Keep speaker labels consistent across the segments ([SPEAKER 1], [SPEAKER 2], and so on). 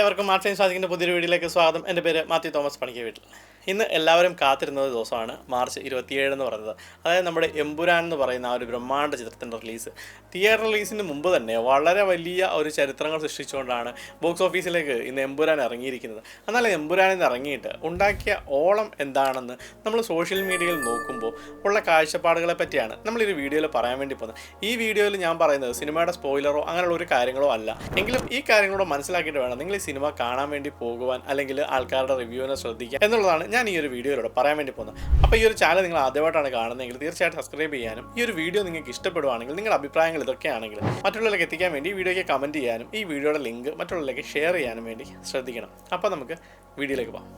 [SPEAKER 1] ഏവർക്കും March and സ്വാദിക്കിൻ്റെ പുതിയൊരു വീഡിയോയിലേക്ക് സ്വാഗതം. എൻ്റെ പേര് മാത്യു തോമസ് പണിക്ക് വീട്ടിൽ. ഇന്ന് എല്ലാവരും കാത്തിരുന്ന ദിവസമാണ് മാർച്ച് 27 എന്ന് പറയുന്നത്. അതായത് നമ്മുടെ എമ്പുരാൻ എന്ന് പറയുന്ന ആ ഒരു ബ്രഹ്മാണ്ഡ ചിത്രത്തിൻ്റെ റിലീസ്. തിയേറ്റർ റിലീസിന് മുമ്പ് തന്നെ വളരെ വലിയ ഒരു ചരിത്രങ്ങൾ സൃഷ്ടിച്ചുകൊണ്ടാണ് ബോക്സ് ഓഫീസിലേക്ക് ഇന്ന് എമ്പുരാൻ ഇറങ്ങിയിരിക്കുന്നത്. എന്നാൽ എമ്പുരാനിൽ നിന്ന് ഇറങ്ങിയിട്ട് ഉണ്ടാക്കിയ ഓളം എന്താണെന്ന് നമ്മൾ സോഷ്യൽ മീഡിയയിൽ നോക്കുമ്പോൾ ഉള്ള കാഴ്ചപ്പാടുകളെ പറ്റിയാണ് നമ്മളൊരു വീഡിയോയിൽ പറയാൻ വേണ്ടി പോകുന്നത്. ഈ വീഡിയോയിൽ ഞാൻ പറയുന്നത് സിനിമയുടെ സ്പോയിലറോ അങ്ങനെയുള്ള ഒരു കാര്യങ്ങളോ അല്ല. എങ്കിലും ഈ കാര്യങ്ങളോട് മനസ്സിലാക്കിയിട്ട് വേണം നിങ്ങൾ ഈ സിനിമ കാണാൻ വേണ്ടി പോകുവാൻ, അല്ലെങ്കിൽ ആൾക്കാരുടെ റിവ്യൂവിനെ ശ്രദ്ധിക്കുക എന്നുള്ളതാണ് ഞാൻ ഈ ഒരു വീഡിയോയിലൂടെ പറയാൻ വേണ്ടി പോകുന്നത്. അപ്പോൾ ഈ ഒരു ചാനൽ നിങ്ങൾ ആദ്യമായിട്ടാണ് കാണുന്നതെങ്കിൽ തീർച്ചയായിട്ടും സബ്സ്ക്രൈബ് ചെയ്യാനും, ഈ ഒരു വീഡിയോ നിങ്ങൾക്ക് ഇഷ്ടപ്പെടുവാണെങ്കിൽ നിങ്ങളുടെ അഭിപ്രായങ്ങൾ ഇതൊക്കെയാണെങ്കിൽ മറ്റുള്ളവരിലേക്ക് എത്തിക്കാൻ വേണ്ടി ഈ വീഡിയോയ്ക്ക് കമൻറ്റ് ചെയ്യാനും ഈ വീഡിയോയുടെ ലിങ്ക് മറ്റുള്ളവരിലേക്ക് ഷെയർ ചെയ്യാനും വേണ്ടി ശ്രദ്ധിക്കണം. അപ്പോൾ നമുക്ക് വീഡിയോയിലേക്ക് പോകാം.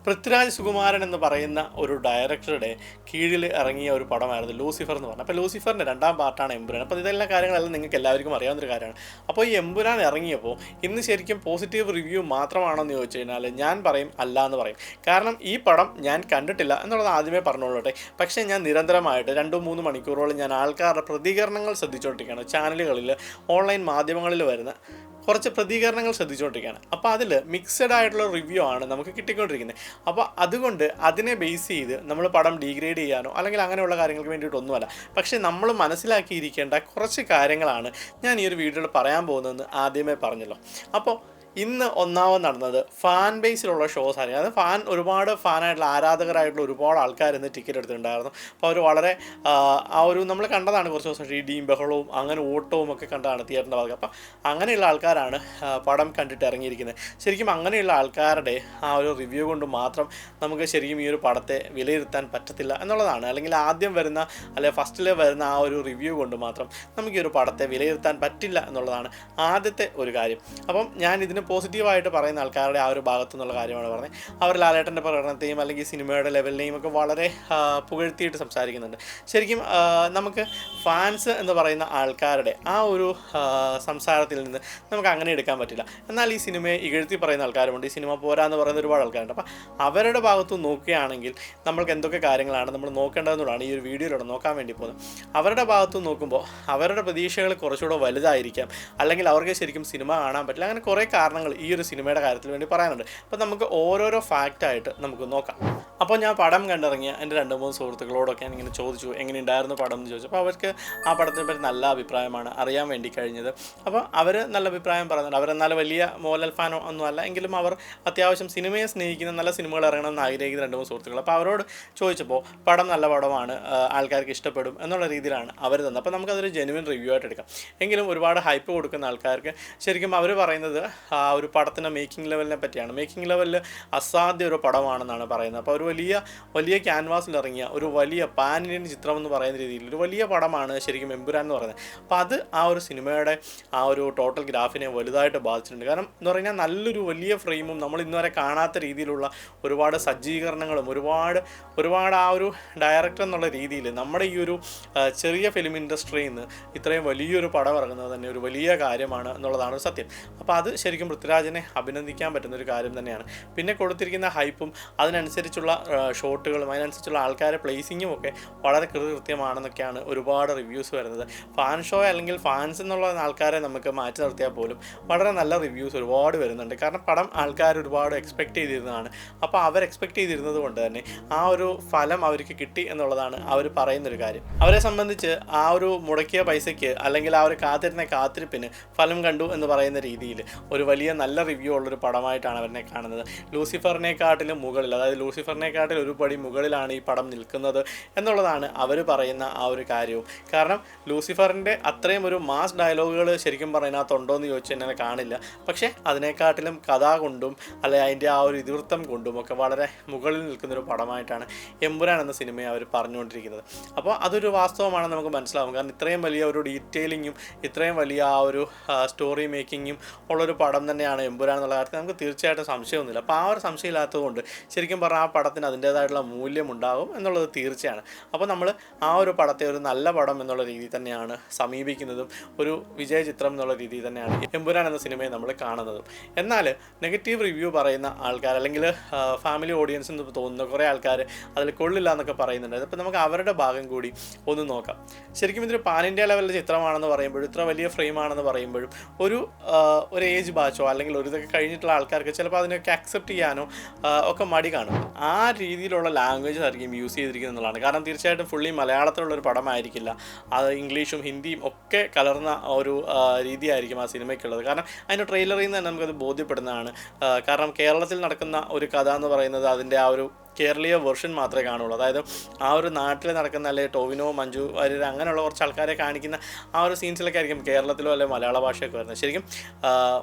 [SPEAKER 1] പൃഥ്വിരാജ് സുകുമാരൻ എന്ന് പറയുന്ന ഒരു ഡയറക്ടറുടെ കീഴിൽ ഇറങ്ങിയ ഒരു പടമായിരുന്നു ലൂസിഫർ എന്ന് പറഞ്ഞത്. അപ്പോൾ ലൂസിഫറിൻ്റെ 2ാം പാർട്ടാണ് എമ്പുരാൻ. അപ്പോൾ ഇതെല്ലാം കാര്യങ്ങളെല്ലാം നിങ്ങൾക്ക് എല്ലാവർക്കും അറിയാവുന്നൊരു കാര്യമാണ്. അപ്പോൾ ഈ എമ്പുരാൻ ഇറങ്ങിയപ്പോൾ ഇന്ന് ശരിക്കും പോസിറ്റീവ് റിവ്യൂ മാത്രമാണെന്ന് ചോദിച്ചു കഴിഞ്ഞാൽ ഞാൻ പറയും അല്ല എന്ന് പറയും. കാരണം ഈ പടം ഞാൻ കണ്ടിട്ടില്ല എന്നുള്ളത് ആദ്യമേ പറഞ്ഞോളട്ടെ. പക്ഷേ ഞാൻ നിരന്തരമായിട്ട് 2-3 മണിക്കൂറോളം ഞാൻ ആൾക്കാരുടെ പ്രതികരണങ്ങൾ ശ്രദ്ധിച്ചുകൊണ്ടിരിക്കുകയാണ്. ചാനലുകളിൽ, ഓൺലൈൻ മാധ്യമങ്ങളിൽ വരുന്ന കുറച്ച് പ്രതികരണങ്ങൾ ശ്രദ്ധിച്ചുകൊണ്ടിരിക്കുകയാണ്. അപ്പോൾ അതിൽ മിക്സഡ് ആയിട്ടുള്ള റിവ്യൂ ആണ് നമുക്ക് കിട്ടിക്കൊണ്ടിരിക്കുന്നത്. അപ്പോൾ അതുകൊണ്ട് അതിനെ ബേസ് ചെയ്ത് നമ്മൾ പടം ഡീഗ്രേഡ് ചെയ്യാനോ അല്ലെങ്കിൽ അങ്ങനെയുള്ള കാര്യങ്ങൾക്ക് വേണ്ടിയിട്ടൊന്നുമല്ല. പക്ഷേ നമ്മൾ മനസ്സിലാക്കിയിരിക്കേണ്ട കുറച്ച് കാര്യങ്ങളാണ് ഞാൻ ഈ ഒരു വീഡിയോയിൽ പറയാൻ പോകുന്നതെന്ന് ആദ്യമേ പറഞ്ഞല്ലോ. അപ്പോൾ ഇന്ന് ഒന്നാമത് നടന്നത് ഫാൻ ബേസിലുള്ള ഷോസ് ആയിരുന്നു. അത് ഒരുപാട് ഫാനായിട്ടുള്ള ആരാധകരായിട്ടുള്ള ഒരുപാട് ആൾക്കാർ ഇന്ന് ടിക്കറ്റ് എടുത്തിട്ടുണ്ടായിരുന്നു. അപ്പോൾ അവർ വളരെ ആ ഒരു നമ്മൾ കണ്ടതാണ് കുറച്ച് ദിവസം ഇടിയും ബഹളവും അങ്ങനെ ഓട്ടവും ഒക്കെ കണ്ടതാണ് തിയേറ്ററിൻ്റെ ഭാഗം. അപ്പം അങ്ങനെയുള്ള ആൾക്കാരാണ് പടം കണ്ടിട്ട് ഇറങ്ങിയിരിക്കുന്നത്. ശരിക്കും അങ്ങനെയുള്ള ആൾക്കാരുടെ ആ ഒരു റിവ്യൂ കൊണ്ട് മാത്രം നമുക്ക് ശരിക്കും ഈ ഒരു പടത്തെ വിലയിരുത്താൻ പറ്റത്തില്ല എന്നുള്ളതാണ്. അല്ലെങ്കിൽ ആദ്യം വരുന്ന അല്ലെങ്കിൽ ഫസ്റ്റിൽ വരുന്ന ആ ഒരു റിവ്യൂ കൊണ്ട് മാത്രം നമുക്ക് ഈ ഒരു പടത്തെ വിലയിരുത്താൻ പറ്റില്ല എന്നുള്ളതാണ് ആദ്യത്തെ ഒരു കാര്യം. അപ്പം ഞാൻ ഇതിന് പോസിറ്റീവായിട്ട് പറയുന്ന ആൾക്കാരുടെ ആ ഒരു ഭാഗത്തു നിന്നുള്ള കാര്യമാണ് പറഞ്ഞത്. അവർ ലാലേട്ടൻ്റെ പ്രകടനത്തെയും അല്ലെങ്കിൽ സിനിമയുടെ ലെവലിനെയും ഒക്കെ വളരെ പുകഴ്ത്തിയിട്ട് സംസാരിക്കുന്നുണ്ട്. ശരിക്കും നമുക്ക് ഫാൻസ് എന്ന് പറയുന്ന ആൾക്കാരുടെ ആ ഒരു സംസാരത്തിൽ നിന്ന് നമുക്ക് അങ്ങനെ എടുക്കാൻ പറ്റില്ല. എന്നാൽ ഈ സിനിമയെ ഇകഴ്ത്തി പറയുന്ന ആൾക്കാരുമുണ്ട്, ഈ സിനിമ പോരാന്ന് പറയുന്ന ഒരുപാട് ആൾക്കാരുണ്ട്. അപ്പോൾ അവരുടെ ഭാഗത്ത് നോക്കുകയാണെങ്കിൽ നമ്മൾക്ക് എന്തൊക്കെ കാര്യങ്ങളാണ് നമ്മൾ നോക്കേണ്ടതെന്നുള്ളതാണ് ഈ ഒരു വീഡിയോയിലൂടെ നോക്കാൻ വേണ്ടി പോകുന്നത്. അവരുടെ ഭാഗത്ത് നോക്കുമ്പോൾ അവരുടെ പ്രതീക്ഷകൾ കുറച്ചുകൂടെ വലുതായിരിക്കാം, അല്ലെങ്കിൽ അവർക്ക് ശരിക്കും സിനിമ കാണാൻ പറ്റില്ല. അങ്ങനെ കുറേ കാരണങ്ങൾ ഈ ഒരു സിനിമയുടെ കാര്യത്തിൽ വേണ്ടി പറയാനുണ്ട്. അപ്പോൾ നമുക്ക് ഓരോരോ ഫാക്റ്റായിട്ട് നമുക്ക് നോക്കാം. അപ്പോൾ ഞാൻ പടം കണ്ടിറങ്ങിയ എൻ്റെ 2-3 സുഹൃത്തുക്കളോടൊക്കെ ഞാനിങ്ങനെ ചോദിച്ചു എങ്ങനെയുണ്ടായിരുന്നു പടം എന്ന് ചോദിച്ചു. അപ്പോൾ അവർക്ക് ആ പടത്തിനെ പറ്റി നല്ല അഭിപ്രായമാണ് അറിയാൻ വേണ്ടി കഴിഞ്ഞത്. അപ്പോൾ അവർ നല്ല അഭിപ്രായം പറയുന്നുണ്ട്. അവരെന്നാൽ വലിയ മോഹൻലാൽ ഫാനോ ഒന്നുമല്ല, എങ്കിലും അവർ അത്യാവശ്യം സിനിമയെ സ്നേഹിക്കുന്ന, നല്ല സിനിമകൾ ഇറങ്ങണമെന്ന് ആഗ്രഹിക്കുന്ന 2-3 സുഹൃത്തുക്കൾ. അപ്പോൾ അവരോട് ചോദിച്ചപ്പോൾ പടം നല്ല പടമാണ്, ആൾക്കാർക്ക് ഇഷ്ടപ്പെടും എന്നുള്ള രീതിയിലാണ് അവർ തന്നത്. അപ്പോൾ നമുക്കതൊരു ജെനുവിൻ റിവ്യൂ ആയിട്ട് എടുക്കാം. എങ്കിലും ഒരുപാട് ഹൈപ്പ് കൊടുക്കുന്ന ആൾക്കാർക്ക് ശരിക്കും അവർ പറയുന്നത് ആ ഒരു പടത്തിൻ്റെ മേക്കിംഗ് ലെവലിനെ പറ്റിയാണ്. മേക്കിംഗ് ലെവലിൽ അസാധ്യ ഒരു പടമാണെന്നാണ് പറയുന്നത്. അപ്പോൾ ഒരു വലിയ ക്യാൻവാസിൽ ഇറങ്ങിയ ഒരു വലിയ പാൻ ഇന്ത്യൻ ചിത്രം എന്ന് പറയുന്ന രീതിയിൽ ഒരു വലിയ പടമാണ് ശരിക്കും എമ്പുരാൻ എന്ന് പറയുന്നത്. അപ്പോൾ അത് ആ ഒരു സിനിമയുടെ ആ ഒരു ടോട്ടൽ ഗ്രാഫിനെ വലുതായിട്ട് ബാധിച്ചിട്ടുണ്ട്. കാരണം എന്ന് പറഞ്ഞാൽ നല്ലൊരു വലിയ ഫ്രെയിമും നമ്മൾ ഇന്നുവരെ കാണാത്ത രീതിയിലുള്ള ഒരുപാട് സജ്ജീകരണങ്ങളും ഒരുപാട് ആ ഒരു ഡയറക്ടർ എന്നുള്ള രീതിയിൽ നമ്മുടെ ഈ ഒരു ചെറിയ ഫിലിം ഇൻഡസ്ട്രിയിൽ നിന്ന് ഇത്രയും വലിയൊരു പടം ഇറങ്ങുന്നത് തന്നെ ഒരു വലിയ കാര്യമാണ് എന്നുള്ളതാണ് സത്യം. അപ്പോൾ അത് ശരിക്കും പൃഥ്വിരാജിനെ അഭിനന്ദിക്കാൻ പറ്റുന്നൊരു കാര്യം തന്നെയാണ്. പിന്നെ കൊടുത്തിരിക്കുന്ന ഹൈപ്പും അതിനനുസരിച്ചുള്ള ഷോട്ടുകളും അതിനനുസരിച്ചുള്ള ആൾക്കാരെ പ്ലേസിങ്ങും ഒക്കെ വളരെ കൃത്യമാണെന്നൊക്കെയാണ് ഒരുപാട് റിവ്യൂസ് വരുന്നത്. ഫാൻ ഷോ അല്ലെങ്കിൽ ഫാൻസ് എന്നുള്ള ആൾക്കാരെ നമുക്ക് മാറ്റി നിർത്തിയാൽ പോലും വളരെ നല്ല റിവ്യൂസ് ഒരുപാട് വരുന്നുണ്ട്. കാരണം പടം ആൾക്കാർ ഒരുപാട് എക്സ്പെക്റ്റ് ചെയ്തിരുന്നതാണ്. അപ്പോൾ അവർ എക്സ്പെക്റ്റ് ചെയ്തിരുന്നത് കൊണ്ട് തന്നെ ആ ഒരു ഫലം അവർക്ക് കിട്ടി എന്നുള്ളതാണ് അവർ പറയുന്നൊരു കാര്യം. അവരെ സംബന്ധിച്ച് ആ ഒരു മുടക്കിയ പൈസയ്ക്ക് അല്ലെങ്കിൽ ആ ഒരു കാത്തിരിപ്പിന് ഫലം കണ്ടു എന്ന് പറയുന്ന രീതിയിൽ ഒരു വലിയ നല്ല റിവ്യൂ ഉള്ളൊരു പടമായിട്ടാണ് അവരെ കാണുന്നത്. ലൂസിഫറിനെക്കാട്ടിലും മുകളിൽ, അതായത് ലൂസിഫറിനെക്കാട്ടിൽ ഒരു പടി മുകളിലാണ് ഈ പടം നിൽക്കുന്നത് എന്നുള്ളതാണ് അവർ പറയുന്ന ആ ഒരു കാര്യവും. കാരണം ലൂസിഫറിൻ്റെ അത്രയും ഒരു മാസ് ഡയലോഗുകൾ ശരിക്കും പറയുന്നതിനകത്തുണ്ടോ എന്ന് ചോദിച്ചു കഴിഞ്ഞാൽ കാണില്ല. പക്ഷേ അതിനെക്കാട്ടിലും കഥ കൊണ്ടും അല്ലെങ്കിൽ അതിൻ്റെ ആ ഒരു ഇതിവൃത്തം കൊണ്ടും ഒക്കെ വളരെ മുകളിൽ നിൽക്കുന്നൊരു പടമായിട്ടാണ് എമ്പുരാൻ എന്ന സിനിമയെ അവർ പറഞ്ഞുകൊണ്ടിരിക്കുന്നത്. അപ്പോൾ അതൊരു വാസ്തവമാണെന്ന് നമുക്ക് മനസ്സിലാവും. കാരണം ഇത്രയും വലിയ ഒരു ഡീറ്റെയിലിങ്ങും ഇത്രയും വലിയ ആ ഒരു സ്റ്റോറി മേക്കിങ്ങും ഉള്ളൊരു പടം തന്നെയാണ് എമ്പുരാൻ എന്നുള്ള കാര്യത്തിൽ നമുക്ക് തീർച്ചയായിട്ടും സംശയമൊന്നുമില്ല. അപ്പോൾ ആ ഒരു സംശയം ഇല്ലാത്തതുകൊണ്ട് ശരിക്കും പറഞ്ഞാൽ ആ പടത്തിന് അതിൻ്റേതായിട്ടുള്ള മൂല്യമുണ്ടാകും എന്നുള്ളത് തീർച്ചയാണ്. അപ്പോൾ നമ്മൾ ആ ഒരു പടത്തെ ഒരു നല്ല പടം എന്നുള്ള രീതിയിൽ തന്നെയാണ് സമീപിക്കുന്നതും ഒരു വിജയ ചിത്രം എന്നുള്ള രീതിയിൽ തന്നെയാണ് എമ്പുരാൻ എന്ന സിനിമയെ നമ്മൾ കാണുന്നതും. എന്നാൽ നെഗറ്റീവ് റിവ്യൂ പറയുന്ന ആൾക്കാർ അല്ലെങ്കിൽ ഫാമിലി ഓഡിയൻസ് എന്ന് തോന്നുന്ന കുറേ ആൾക്കാർ അതിൽ കൊള്ളില്ല എന്നൊക്കെ പറയുന്നുണ്ട്. അപ്പോൾ നമുക്ക് അവരുടെ ഭാഗം കൂടി ഒന്ന് നോക്കാം. ശരിക്കും ഇതൊരു പാൻ ഇന്ത്യ ലെവലിലെ ചിത്രമാണെന്ന് പറയുമ്പോഴും ഇത്ര വലിയ ഫ്രെയിമാണെന്ന് പറയുമ്പോഴും ഒരു ഏജ് ബാച്ചോ അല്ലെങ്കിൽ ഒരു ഇതൊക്കെ കഴിഞ്ഞിട്ടുള്ള ആൾക്കാർക്ക് ചിലപ്പോൾ അതിനൊക്കെ അക്സെപ്റ്റ് ചെയ്യാനോ ഒക്കെ മടി കാണും. ആ രീതിയിലുള്ള ലാംഗ്വേജ് ആയിരിക്കും യൂസ് ചെയ്തിരിക്കുന്നത് എന്നുള്ളതാണ്. കാരണം തീർച്ചയായിട്ടും ഫുള്ളി മലയാളത്തിലുള്ളൊരു പടമായിരിക്കില്ല, അത് ഇംഗ്ലീഷും ഹിന്ദിയും ഒക്കെ കലർന്ന ഒരു രീതിയായിരിക്കും ആ സിനിമയ്ക്കുള്ളത്. കാരണം അതിൻ്റെ ട്രെയിലറിൽ നിന്ന് തന്നെ നമുക്കത് ബോധ്യപ്പെടുന്നതാണ്. കാരണം കേരളത്തിൽ നടക്കുന്ന ഒരു കഥ എന്ന് പറയുന്നത് അതിൻ്റെ ആ ഒരു കേരളീയ വെർഷൻ മാത്രമേ കാണുള്ളൂ. അതായത് ആ ഒരു നാട്ടിൽ നടക്കുന്ന അല്ലെങ്കിൽ ടോവിനോ, മഞ്ജു വാര്യർ അങ്ങനെയുള്ള കുറച്ച് ആൾക്കാരെ കാണിക്കുന്ന ആ ഒരു സീൻസിലൊക്കെ ആയിരിക്കും കേരളത്തിലോ അല്ലെങ്കിൽ മലയാള ഭാഷയൊക്കെ വരുന്നത്. ശരിക്കും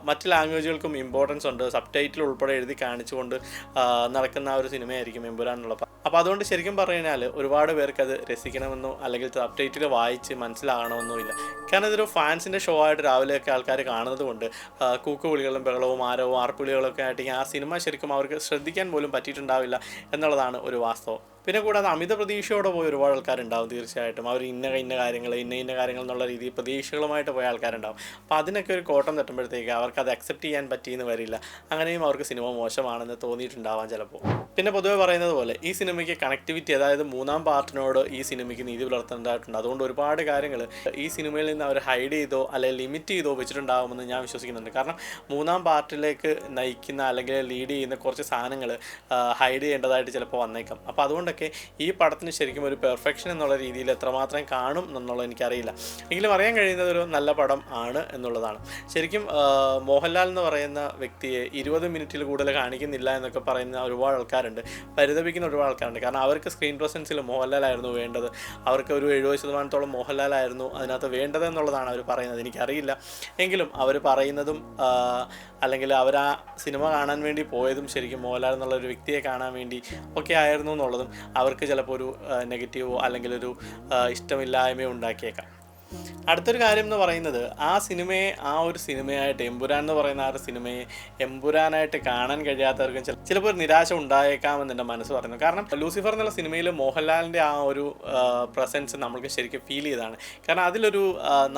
[SPEAKER 1] മറ്റ് ലാംഗ്വേജുകൾക്കും ഇമ്പോർട്ടൻസ് ഉണ്ട്. സബ് ടൈറ്റിൽ ഉൾപ്പെടെ എഴുതി കാണിച്ചുകൊണ്ട് നടക്കുന്ന ആ ഒരു സിനിമയായിരിക്കും എമ്പുരാൻ എന്നുള്ള. അപ്പോൾ അതുകൊണ്ട് ശരിക്കും പറഞ്ഞു കഴിഞ്ഞാൽ ഒരുപാട് പേർക്ക് അത് രസിക്കണമെന്നോ അല്ലെങ്കിൽ സബ് ടൈറ്റിൽ വായിച്ച് മനസ്സിലാകണമെന്നോ ഇല്ല. കാരണം ഇതൊരു ഫാൻസിൻ്റെ ഷോ ആയിട്ട് രാവിലെയൊക്കെ ആൾക്കാർ കാണുന്നത് കൊണ്ട് കൂക്കുവിളികളും ബഹളവും ആരവും ആർപ്പുളികളൊക്കെ ആയിട്ട് ആ സിനിമ ശരിക്കും അവർക്ക് ശ്രദ്ധിക്കാൻ പോലും പറ്റിയിട്ടുണ്ടാവില്ല എന്നുള്ളതാണ് ഒരു വാസ്തവം. പിന്നെ കൂടാതെ അമിത പ്രതീക്ഷയോടെ പോയി ഒരുപാട് ആൾക്കാരുണ്ടാവും. തീർച്ചയായിട്ടും അവർ ഇന്ന കാര്യങ്ങൾ എന്നുള്ള രീതിയിൽ പ്രതീക്ഷകളുമായിട്ട് പോയ ആൾക്കാരുണ്ടാവും. അപ്പോൾ അതിനൊക്കെ ഒരു കോട്ടം തട്ടുമ്പോഴത്തേക്ക് അവർക്ക് അത് അക്സെപ്റ്റ് ചെയ്യാൻ പറ്റിയെന്ന് വരില്ല. അങ്ങനെയും അവർക്ക് സിനിമ മോശമാണെന്ന് തോന്നിയിട്ടുണ്ടാവാം ചിലപ്പോൾ. പിന്നെ പൊതുവെ പറയുന്നത് പോലെ ഈ സിനിമയ്ക്ക് കണക്ടിവിറ്റി, അതായത് മൂന്നാം പാർട്ടിനോട് ഈ സിനിമയ്ക്ക് നീതി പുലർത്തേണ്ടതായിട്ടുണ്ട്. അതുകൊണ്ട് ഒരുപാട് കാര്യങ്ങൾ ഈ സിനിമയിൽ നിന്ന് അവർ ഹൈഡ് ചെയ്തോ അല്ലെങ്കിൽ ലിമിറ്റ് ചെയ്തോ വെച്ചിട്ടുണ്ടാകുമെന്ന് ഞാൻ വിശ്വസിക്കുന്നുണ്ട്. കാരണം മൂന്നാം പാർട്ടിലേക്ക് നയിക്കുന്ന അല്ലെങ്കിൽ ലീഡ് ചെയ്യുന്ന കുറച്ച് സാധനങ്ങൾ ഹൈഡ് ചെയ്യേണ്ടതായിട്ട് ചിലപ്പോൾ വന്നേക്കാം. അപ്പോൾ അതുകൊണ്ടൊക്കെ ഈ പടത്തിന് ശരിക്കും ഒരു പെർഫെക്ഷൻ എന്നുള്ള രീതിയിൽ എത്രമാത്രം കാണും എന്നുള്ളത് എനിക്കറിയില്ല. എങ്കിലും അറിയാൻ കഴിയുന്നത് ഒരു നല്ല പടം ആണ് എന്നുള്ളതാണ്. ശരിക്കും മോഹൻലാൽ എന്ന് പറയുന്ന വ്യക്തിയെ 20 മിനിറ്റിൽ കൂടുതൽ കാണിക്കുന്നില്ല എന്നൊക്കെ പറയുന്ന ഒരുപാട് ആൾക്കാരുണ്ട്, പരിതപിക്കുന്ന ഒരുപാട് ആൾക്കാരുണ്ട്. കാരണം അവർക്ക് സ്ക്രീൻ പ്രസൻസിൽ മോഹൻലാലായിരുന്നു വേണ്ടത്, അവർക്ക് ഒരു 70% മോഹൻലാലായിരുന്നു അതിനകത്ത് വേണ്ടത് എന്നുള്ളതാണ് അവർ പറയുന്നത്. എനിക്കറിയില്ല, എങ്കിലും അവർ പറയുന്നതും അല്ലെങ്കിൽ അവർ ആ സിനിമ കാണാൻ വേണ്ടി പോയതും ശരിക്കും മോഹൻലാൽ എന്നുള്ള ഒരു വ്യക്തിയെ കാണാൻ വേണ്ടി ഒക്കെ ആയിരുന്നു എന്നുള്ളതും അവർക്ക് ചിലപ്പോൾ ഒരു നെഗറ്റീവോ അല്ലെങ്കിൽ ഒരു ഇഷ്ടമില്ലായ്മയോ ഉണ്ടാക്കിയേക്കാം. അടുത്തൊരു കാര്യം എന്ന് പറയുന്നത് ആ സിനിമയെ ആ ഒരു സിനിമയായിട്ട് എമ്പുരാൻ എന്ന് പറയുന്ന ആ ഒരു സിനിമയെ എമ്പുരാനായിട്ട് കാണാൻ കഴിയാത്തവർക്കും ചിലപ്പോൾ ഒരു നിരാശ ഉണ്ടായേക്കാമെന്ന് എൻ്റെ മനസ്സ് പറയുന്നു. കാരണം ലൂസിഫർ എന്നുള്ള സിനിമയിൽ മോഹൻലാലിൻ്റെ ആ ഒരു പ്രസൻസ് നമ്മൾക്ക് ശരിക്കും ഫീൽ ചെയ്തതാണ്. കാരണം അതിലൊരു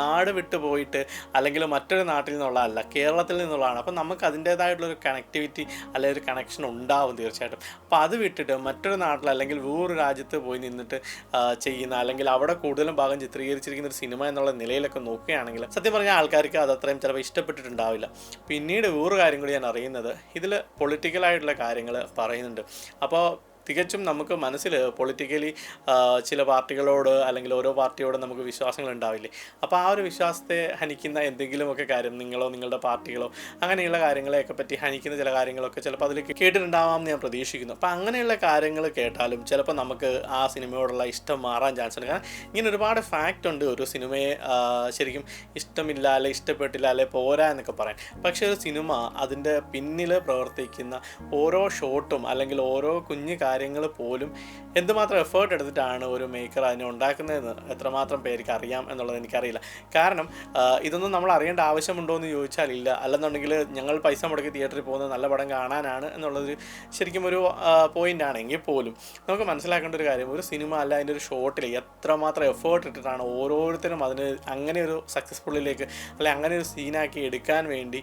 [SPEAKER 1] നാട് വിട്ടു പോയിട്ട് അല്ലെങ്കിൽ മറ്റൊരു നാട്ടിൽ നിന്നുള്ള അല്ല, കേരളത്തിൽ നിന്നുള്ളതാണ്. അപ്പം നമുക്ക് അതിൻ്റേതായിട്ടുള്ളൊരു കണക്ടിവിറ്റി അല്ലെങ്കിൽ ഒരു കണക്ഷൻ ഉണ്ടാവും തീർച്ചയായിട്ടും. അപ്പോൾ അത് വിട്ടിട്ട് മറ്റൊരു നാട്ടിൽ അല്ലെങ്കിൽ വേറൊരു രാജ്യത്ത് പോയി നിന്നിട്ട് ചെയ്യുന്ന അല്ലെങ്കിൽ അവിടെ കൂടുതലും ഭാഗം ചിത്രീകരിച്ചിരിക്കുന്ന ഒരു സിനിമ എന്നുള്ള നിലയിലൊക്കെ നോക്കുകയാണെങ്കിൽ സത്യം പറഞ്ഞാൽ ആൾക്കാർക്ക് അത് അത്രയും ചിലപ്പോൾ ഇഷ്ടപ്പെട്ടിട്ടുണ്ടാവില്ല. പിന്നീട് വേറൊരു കാര്യം കൂടി ഞാൻ അറിയുന്നത്, ഇതിൽ പൊളിറ്റിക്കലായിട്ടുള്ള കാര്യങ്ങൾ പറയുന്നുണ്ട്. അപ്പോൾ തികച്ചും നമുക്ക് മനസ്സിൽ പൊളിറ്റിക്കലി ചില പാർട്ടികളോട് അല്ലെങ്കിൽ ഓരോ പാർട്ടിയോടും നമുക്ക് വിശ്വാസങ്ങൾ ഉണ്ടാവില്ലേ. അപ്പോൾ ആ ഒരു വിശ്വാസത്തെ ഹനിക്കുന്ന എന്തെങ്കിലുമൊക്കെ കാര്യം നിങ്ങളോ നിങ്ങളുടെ പാർട്ടികളോ അങ്ങനെയുള്ള കാര്യങ്ങളെയൊക്കെ പറ്റി ഹനിക്കുന്ന ചില കാര്യങ്ങളൊക്കെ ചിലപ്പോൾ അതിൽ കേട്ടിട്ടുണ്ടാവാമെന്ന് ഞാൻ പ്രതീക്ഷിക്കുന്നു. അപ്പോൾ അങ്ങനെയുള്ള കാര്യങ്ങൾ കേട്ടാലും ചിലപ്പോൾ നമുക്ക് ആ സിനിമയോടുള്ള ഇഷ്ടം മാറാൻ ചാൻസ് ഉണ്ട്. കാരണം ഇങ്ങനെ ഒരുപാട് ഫാക്റ്റ് ഉണ്ട് ഒരു സിനിമയെ ശരിക്കും ഇഷ്ടമില്ല അല്ലെ ഇഷ്ടപ്പെട്ടില്ല അല്ലെ പോരാ എന്നൊക്കെ പറയാൻ. പക്ഷേ ഒരു സിനിമ അതിൻ്റെ പിന്നിൽ പ്രവർത്തിക്കുന്ന ഓരോ ഷോട്ടും അല്ലെങ്കിൽ ഓരോ കുഞ്ഞു കാര്യങ്ങൾ പോലും എന്തുമാത്രം എഫേർട്ട് എടുത്തിട്ടാണ് ഒരു മേക്കർ അതിനെ ഉണ്ടാക്കുന്നതെന്ന് എത്രമാത്രം പേർക്ക് അറിയാം എന്നുള്ളത് എനിക്കറിയില്ല. കാരണം ഇതൊന്നും നമ്മൾ അറിയേണ്ട ആവശ്യമുണ്ടോ എന്ന് ചോദിച്ചാൽ ഇല്ല. അല്ലെന്നുണ്ടെങ്കിൽ ഞങ്ങൾ പൈസ മുടക്കി തിയേറ്ററിൽ പോകുന്നത് നല്ല പടം കാണാനാണ് എന്നുള്ളത് ശരിക്കും ഒരു പോയിൻ്റാണ്. എങ്കിൽ പോലും നമുക്ക് മനസ്സിലാക്കേണ്ട ഒരു കാര്യം, ഒരു സിനിമ അല്ല അതിൻ്റെ ഒരു ഷോട്ടിൽ എത്രമാത്രം എഫേർട്ട് ഇട്ടിട്ടാണ് ഓരോരുത്തരും അതിന് അങ്ങനെ ഒരു സക്സസ്ഫുള്ളിലേക്ക് അല്ലെ അങ്ങനെ ഒരു സീനാക്കി എടുക്കാൻ വേണ്ടി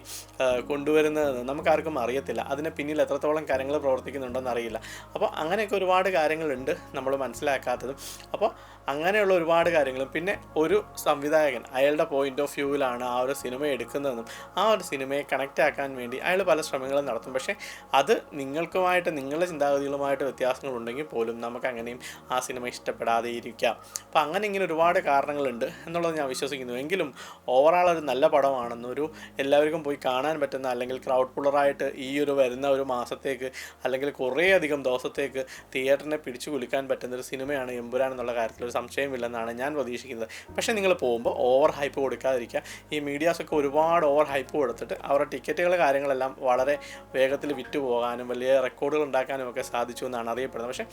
[SPEAKER 1] കൊണ്ടുവരുന്നതെന്ന് നമുക്കാർക്കും അറിയത്തില്ല. അതിന് പിന്നിൽ എത്രത്തോളം കാര്യങ്ങൾ പ്രവർത്തിക്കുന്നുണ്ടെന്ന് അറിയില്ല. അപ്പോൾ അങ്ങനെയൊക്കെ ഒരുപാട് കാര്യങ്ങളുണ്ട് നമ്മൾ മനസ്സിലാക്കാത്തതും. അപ്പോൾ അങ്ങനെയുള്ള ഒരുപാട് കാര്യങ്ങളും പിന്നെ ഒരു സംവിധായകൻ അയാളുടെ പോയിൻ്റ് ഓഫ് വ്യൂവിലാണ് ആ ഒരു സിനിമ എടുക്കുന്നതെന്നും ആ ഒരു സിനിമയെ കണക്റ്റ് ആക്കാൻ വേണ്ടി അയാൾ പല ശ്രമങ്ങളും നടത്തും. പക്ഷേ അത് നിങ്ങൾക്കുമായിട്ട് നിങ്ങളുടെ ചിന്താഗതികളുമായിട്ട് വ്യത്യാസങ്ങളുണ്ടെങ്കിൽ പോലും നമുക്ക് അങ്ങനെയും ആ സിനിമ ഇഷ്ടപ്പെടാതെ ഇരിക്കാം. അപ്പോൾ അങ്ങനെ ഇങ്ങനെ ഒരുപാട് കാരണങ്ങളുണ്ട് എന്നുള്ളത് ഞാൻ വിശ്വസിക്കുന്നു. എങ്കിലും ഓവറാൾ ഒരു നല്ല പടമാണെന്നൊരു എല്ലാവർക്കും പോയി കാണാൻ പറ്റുന്ന അല്ലെങ്കിൽ ക്രൗഡ് പുള്ളറായിട്ട് ഈ ഒരു വരുന്ന ഒരു മാസത്തേക്ക് അല്ലെങ്കിൽ കുറേയധികം ദിവസത്തേക്ക് തിയേറ്ററിനെ പിടിച്ചു കുലുക്കാൻ പറ്റുന്നൊരു സിനിമയാണ് എമ്പുരാൻ എന്നുള്ള കാര്യത്തിൽ ഒരു സംശയമില്ലെന്നാണ് ഞാൻ പ്രതീക്ഷിക്കുന്നത്. പക്ഷേ നിങ്ങൾ പോകുമ്പോൾ ഓവർ ഹൈപ്പ് കൊടുക്കാതിരിക്കുക. ഈ മീഡിയാസൊക്കെ ഒരുപാട് ഓവർ ഹൈപ്പ് കൊടുത്തിട്ട് അവരുടെ ടിക്കറ്റുകൾ കാര്യങ്ങളെല്ലാം വളരെ വേഗത്തിൽ വിറ്റ് പോകാനും വലിയ റെക്കോർഡുകൾ ഉണ്ടാക്കാനും ഒക്കെ സാധിച്ചു എന്നാണ് അറിയപ്പെടുന്നത്. പക്ഷേ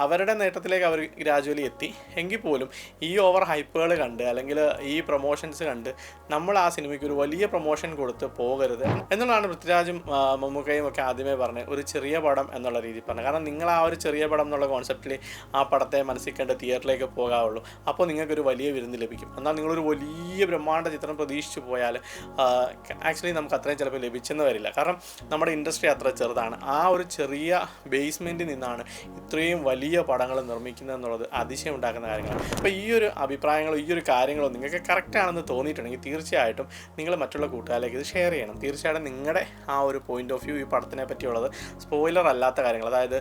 [SPEAKER 1] അവരുടെ നേട്ടത്തിലേക്ക് അവർ ഗ്രാജുവലി എത്തി. എങ്കിൽ പോലും ഈ ഓവർ ഹൈപ്പുകൾ കണ്ട് അല്ലെങ്കിൽ ഈ പ്രൊമോഷൻസ് കണ്ട് നമ്മൾ ആ സിനിമയ്ക്ക് ഒരു വലിയ പ്രൊമോഷൻ കൊടുത്ത് പോകരുത് എന്നുള്ളതാണ് പൃഥ്വിരാജും മമ്മൂക്കയും ഒക്കെ ആദ്യമേ പറഞ്ഞത്. ഒരു ചെറിയ പടം എന്നുള്ള രീതിയിൽ പറഞ്ഞു. കാരണം നിങ്ങൾ ആ ഒരു ചെറിയ പടം എന്നുള്ള കോൺസെപ്റ്റിൽ ആ പടത്തെ മനസ്സിൽ കണ്ട് തിയേറ്ററിലേക്ക് പോകാവുള്ളൂ. അപ്പോൾ നിങ്ങൾക്കൊരു വലിയ വിരുന്ന് ലഭിക്കും. എന്നാൽ നിങ്ങളൊരു വലിയ ബ്രഹ്മാണ്ഡ ചിത്രം പ്രതീക്ഷിച്ച് പോയാൽ ആക്ച്വലി നമുക്ക് അത്രയും ചിലപ്പോൾ ലഭിച്ചെന്ന് വരില്ല. കാരണം നമ്മുടെ ഇൻഡസ്ട്രി അത്ര ചെറുതാണ്. ആ ഒരു ചെറിയ ബേസ്മെൻറ്റിൽ നിന്നാണ് ഇത്രയും വലിയ പടങ്ങൾ നിർമ്മിക്കുന്നത് എന്നുള്ളത് അതിശയം ഉണ്ടാക്കുന്ന കാര്യങ്ങളാണ്. അപ്പോൾ ഈ ഒരു അഭിപ്രായങ്ങളോ ഈ ഒരു കാര്യങ്ങളോ നിങ്ങൾക്ക് കറക്റ്റ് ആണെന്ന് തോന്നിയിട്ടുണ്ടെങ്കിൽ തീർച്ചയായിട്ടും നിങ്ങൾ മറ്റുള്ള കൂട്ടുകാരിലേക്ക് ഇത് ഷെയർ ചെയ്യണം. തീർച്ചയായിട്ടും നിങ്ങളുടെ ആ ഒരു പോയിന്റ് ഓഫ് വ്യൂ ഈ പടത്തിനെ പറ്റിയുള്ളത് സ്പോയിലർ അല്ലാത്ത കാര്യങ്ങൾ, അതായത്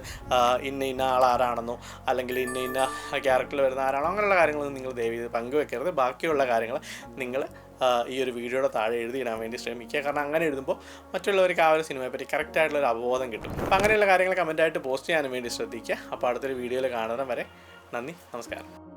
[SPEAKER 1] ഇന്ന ആളാരാണെന്നോ അല്ലെങ്കിൽ ഇന്ന ക്യാരക്ടറിൽ വരുന്ന ആരാണോ അങ്ങനെയുള്ള കാര്യങ്ങളൊന്നും നിങ്ങൾ ദയവ് ചെയ്ത് പങ്കുവെക്കരുത്. ബാക്കിയുള്ള കാര്യങ്ങൾ നിങ്ങൾ ഈ ഒരു വീഡിയോയുടെ താഴെ എഴുതിയിടാൻ വേണ്ടി ശ്രമിക്കുക. കാരണം അങ്ങനെ എഴുതുമ്പോൾ മറ്റുള്ളവർക്ക് ആ ഒരു സിനിമയെപ്പറ്റി കറക്റ്റായിട്ടുള്ളൊരു അവബോധം കിട്ടും. അപ്പോൾ അങ്ങനെയുള്ള കാര്യങ്ങൾ കമൻറ്റായിട്ട് പോസ്റ്റ് ചെയ്യാനും വേണ്ടി ശ്രദ്ധിക്കുക. അപ്പോൾ അടുത്തൊരു വീഡിയോയിൽ കാണുന്നവരെ നന്ദി, നമസ്കാരം.